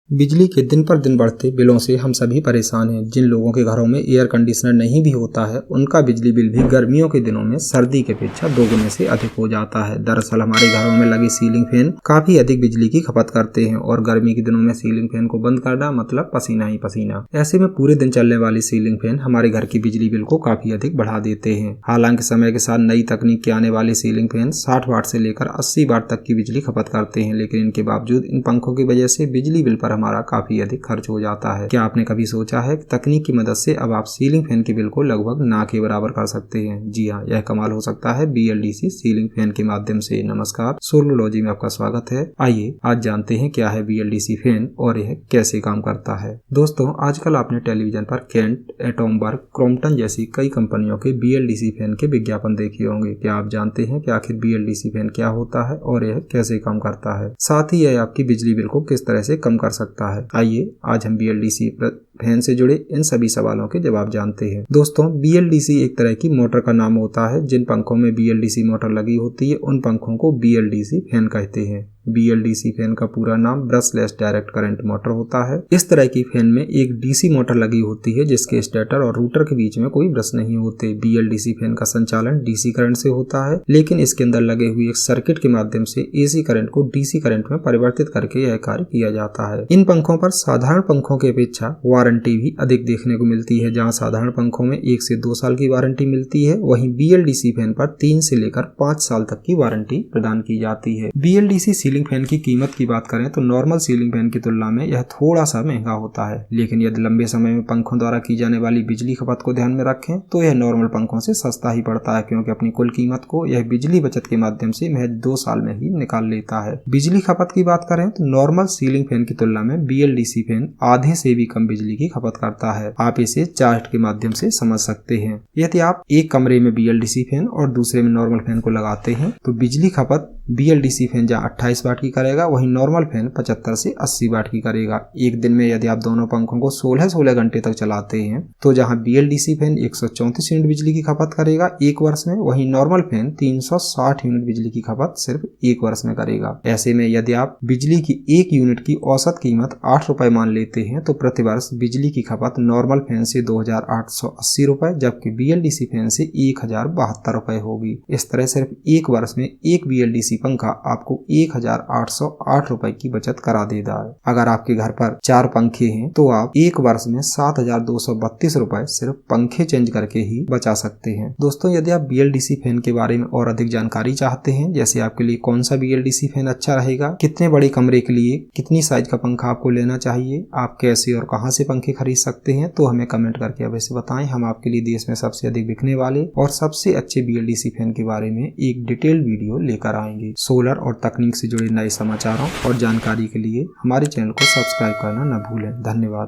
बिजली के दिन पर दिन बढ़ते बिलों से हम सभी परेशान हैं। जिन लोगों के घरों में एयर कंडीशनर नहीं भी होता है, उनका बिजली बिल भी गर्मियों के दिनों में सर्दी के अपेक्षा 2 गुने से अधिक हो जाता है। दरअसल हमारे घरों में लगे सीलिंग फैन काफी अधिक बिजली की खपत करते हैं और गर्मी के दिनों में सीलिंग फैन को बंद करना मतलब पसीना ही पसीना। ऐसे में पूरे दिन चलने वाली सीलिंग फैन हमारे घर की बिजली बिल को काफी अधिक बढ़ा देते हैं। हालांकि समय के साथ नई तकनीक के आने वाले सीलिंग फैन 60 वाट से लेकर 80 वाट तक की बिजली खपत करते हैं, लेकिन इनके बावजूद इन पंखों की वजह से बिजली बिल पर हमारा काफी अधिक खर्च हो जाता है। क्या आपने कभी सोचा है कि तकनीक की मदद से अब आप सीलिंग फैन के बिल को लगभग ना के बराबर कर सकते हैं? जी हाँ, यह कमाल हो सकता है BLDC सीलिंग फैन के माध्यम से। नमस्कार, सोलरोलॉजी में आपका स्वागत है। आइए आज जानते हैं क्या है BLDC फैन और यह कैसे काम करता है। दोस्तों, आजकल आपने टेलीविजन पर केंट, एटॉमबर्ग, क्रॉम्पटन जैसी कई कंपनियों के BLDC फैन के विज्ञापन देखे होंगे। क्या आप जानते हैं कि आखिर BLDC फैन क्या होता है और यह कैसे काम करता है? साथ ही यह आपकी बिजली बिल को किस तरह से कम कर सकता है? आइए आज हम BLDC फैन से जुड़े इन सभी सवालों के जवाब जानते हैं। दोस्तों, BLDC एक तरह की मोटर का नाम होता है। जिन पंखों में BLDC मोटर लगी होती है उन पंखों को BLDC फैन कहते हैं। BLDC फैन का पूरा नाम ब्रशलेस डायरेक्ट करंट मोटर होता है। इस तरह की फैन में एक DC मोटर लगी होती है जिसके स्टेटर और रूटर के बीच में कोई ब्रश नहीं होते। BLDC फैन का संचालन DC करंट से होता है, लेकिन इसके अंदर लगे हुए एक सर्किट के माध्यम से AC करंट को DC करंट में परिवर्तित करके यह कार्य किया जाता है। इन पंखों पर साधारण पंखों की अपेक्षा वारंटी भी अधिक देखने को मिलती है। जहाँ साधारण पंखों में 1 से 2 साल की वारंटी मिलती है, वहीं BLDC फैन पर 3 से लेकर 5 साल तक की वारंटी प्रदान की जाती है। BLDC सीलिंग फैन की कीमत की बात करें तो नॉर्मल सीलिंग फैन की तुलना में यह थोड़ा सा महंगा होता है, लेकिन यदि लंबे समय में पंखों द्वारा की जाने वाली बिजली खपत को ध्यान में रखें तो यह नॉर्मल पंखों से सस्ता ही पड़ता है, क्योंकि अपनी कुल कीमत को यह बिजली बचत के माध्यम से महज 2 साल में ही निकाल लेता है। बिजली खपत की बात करें तो नॉर्मल सीलिंग फैन की तुलना में BLDC फैन आधे से भी कम बिजली की खपत करता है। आप इसे चार्ट के माध्यम से समझ सकते हैं। यदि आप एक कमरे में BLDC फैन और दूसरे में नॉर्मल फैन को लगाते हैं तो बिजली खपत BLDC फैन जहाँ 28 वाट की करेगा, वहीं नॉर्मल फैन 75 से 80 वाट की करेगा। एक दिन में यदि आप दोनों पंखों को 16 घंटे तक चलाते हैं तो जहां BLDC फैन 134 यूनिट बिजली की खपत करेगा 1 वर्ष में, वहीं नॉर्मल फैन 360 यूनिट बिजली की खपत सिर्फ 1 वर्ष में करेगा। ऐसे में यदि आप बिजली की 1 यूनिट की औसत कीमत 8 रुपए मान लेते हैं तो प्रति वर्ष बिजली की खपत नॉर्मल फैन से 2880 रुपए, जबकि BLDC फैन से 1072 रुपए होगी। इस तरह सिर्फ 1 वर्ष में एक BLDC पंखा आपको 1808 रुपए की बचत करा देता है। अगर आपके घर पर 4 पंखे हैं तो आप 1 वर्ष में 7232 रुपए सिर्फ पंखे चेंज करके ही बचा सकते हैं। दोस्तों, यदि आप BLDC फैन के बारे में और अधिक जानकारी चाहते हैं, जैसे आपके लिए कौन सा BLDC फैन अच्छा रहेगा, कितने बड़े कमरे के लिए कितनी साइज का पंखा आपको लेना चाहिए, आप कैसे और कहां से पंखे खरीद सकते हैं, तो हमें कमेंट करके अवश्य बताएं। हम आपके लिए देश में सबसे अधिक बिकने वाले और सबसे अच्छे BLDC फैन के बारे में एक डिटेल वीडियो लेकर आएंगे। सोलर और तकनीक से जुड़े नए समाचारों और जानकारी के लिए हमारे चैनल को सब्सक्राइब करना न भूलें। धन्यवाद।